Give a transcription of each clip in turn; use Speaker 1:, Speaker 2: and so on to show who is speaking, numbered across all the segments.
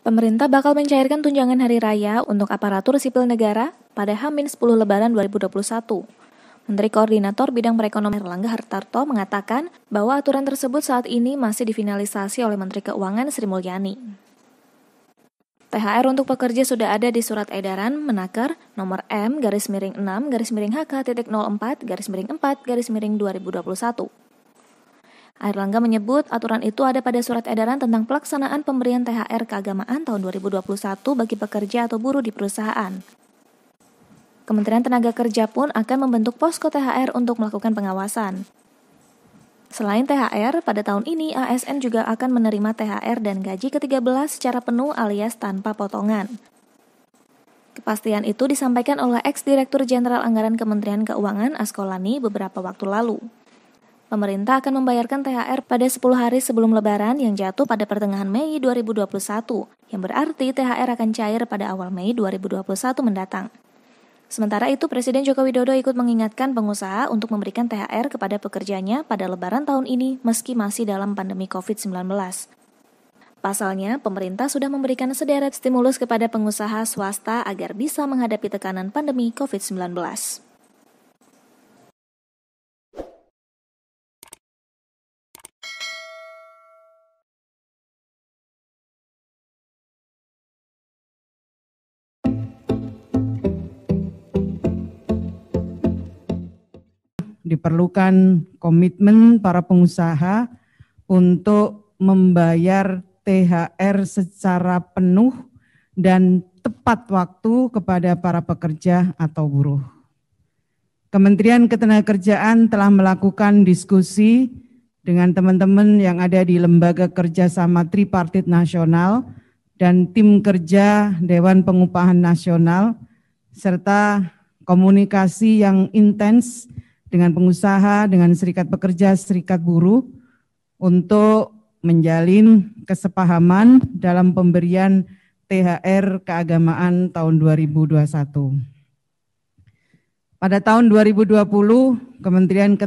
Speaker 1: Pemerintah bakal mencairkan tunjangan hari raya untuk aparatur sipil negara pada H-10 Lebaran 2021. Menteri Koordinator Bidang Perekonomian Erlangga Hartarto mengatakan bahwa aturan tersebut saat ini masih difinalisasi oleh Menteri Keuangan Sri Mulyani. THR untuk pekerja sudah ada di Surat Edaran Menaker nomor M-6-04-04-2021. Airlangga menyebut aturan itu ada pada surat edaran tentang pelaksanaan pemberian THR keagamaan tahun 2021 bagi pekerja atau buruh di perusahaan. Kementerian Tenaga Kerja pun akan membentuk posko THR untuk melakukan pengawasan. Selain THR, pada tahun ini ASN juga akan menerima THR dan gaji ke-13 secara penuh alias tanpa potongan. Kepastian itu disampaikan oleh ex-Direktur Jenderal Anggaran Kementerian Keuangan Askolani beberapa waktu lalu. Pemerintah akan membayarkan THR pada 10 hari sebelum Lebaran yang jatuh pada pertengahan Mei 2021, yang berarti THR akan cair pada awal Mei 2021 mendatang. Sementara itu, Presiden Joko Widodo ikut mengingatkan pengusaha untuk memberikan THR kepada pekerjanya pada Lebaran tahun ini meski masih dalam pandemi COVID-19. Pasalnya, pemerintah sudah memberikan sederet stimulus kepada pengusaha swasta agar bisa menghadapi tekanan pandemi COVID-19.
Speaker 2: Diperlukan komitmen para pengusaha untuk membayar THR secara penuh dan tepat waktu kepada para pekerja atau buruh. Kementerian Ketenagakerjaan telah melakukan diskusi dengan teman-teman yang ada di Lembaga Kerjasama Tripartit Nasional dan Tim Kerja Dewan Pengupahan Nasional, serta komunikasi yang intens dengan pengusaha, dengan serikat pekerja, serikat buruh, untuk menjalin kesepahaman dalam pemberian THR keagamaan tahun 2021. Pada tahun 2020, Kementerian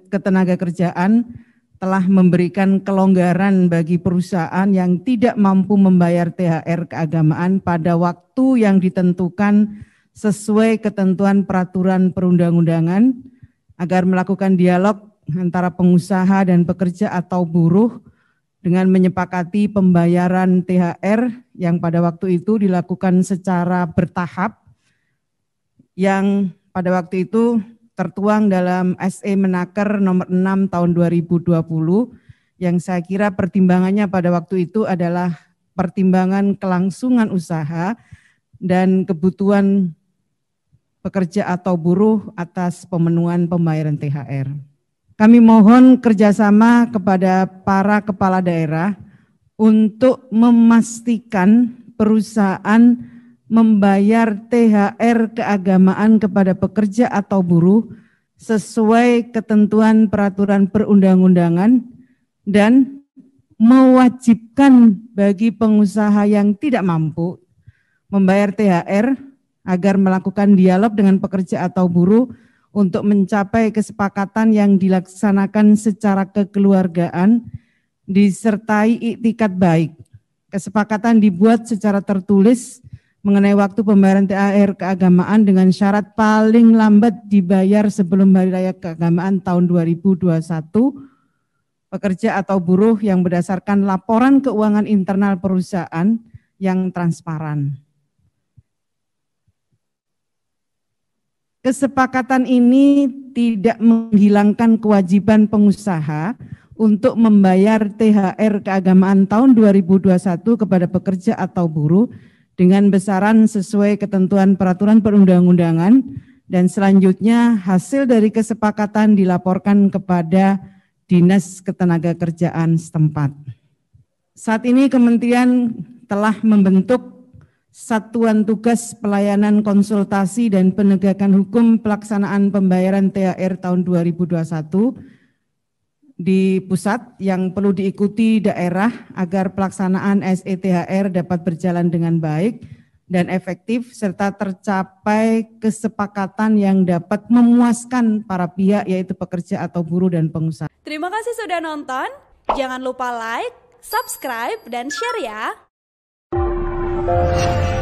Speaker 2: Ketenagakerjaan telah memberikan kelonggaran bagi perusahaan yang tidak mampu membayar THR keagamaan pada waktu yang ditentukan sesuai ketentuan peraturan perundang-undangan, agar melakukan dialog antara pengusaha dan pekerja atau buruh dengan menyepakati pembayaran THR yang pada waktu itu dilakukan secara bertahap, yang pada waktu itu tertuang dalam SE Menaker nomor 6 tahun 2020, yang saya kira pertimbangannya pada waktu itu adalah pertimbangan kelangsungan usaha dan kebutuhan pekerja atau buruh atas pemenuhan pembayaran THR. Kami mohon kerjasama kepada para kepala daerah untuk memastikan perusahaan membayar THR keagamaan kepada pekerja atau buruh sesuai ketentuan peraturan perundang-undangan dan mewajibkan bagi pengusaha yang tidak mampu membayar THR agar melakukan dialog dengan pekerja atau buruh untuk mencapai kesepakatan yang dilaksanakan secara kekeluargaan disertai iktikat baik. Kesepakatan dibuat secara tertulis mengenai waktu pembayaran THR keagamaan dengan syarat paling lambat dibayar sebelum Hari Raya Keagamaan tahun 2021 pekerja atau buruh yang berdasarkan laporan keuangan internal perusahaan yang transparan. Kesepakatan ini tidak menghilangkan kewajiban pengusaha untuk membayar THR keagamaan tahun 2021 kepada pekerja atau buruh dengan besaran sesuai ketentuan peraturan perundang-undangan, dan selanjutnya hasil dari kesepakatan dilaporkan kepada Dinas Ketenagakerjaan setempat. Saat ini Kementerian telah membentuk Satuan Tugas Pelayanan Konsultasi dan Penegakan Hukum Pelaksanaan Pembayaran THR tahun 2021 di pusat yang perlu diikuti daerah agar pelaksanaan SETHR dapat berjalan dengan baik dan efektif serta tercapai kesepakatan yang dapat memuaskan para pihak yaitu pekerja atau buruh dan pengusaha.
Speaker 3: Terima kasih sudah nonton, jangan lupa like, subscribe, dan share ya. Thank you.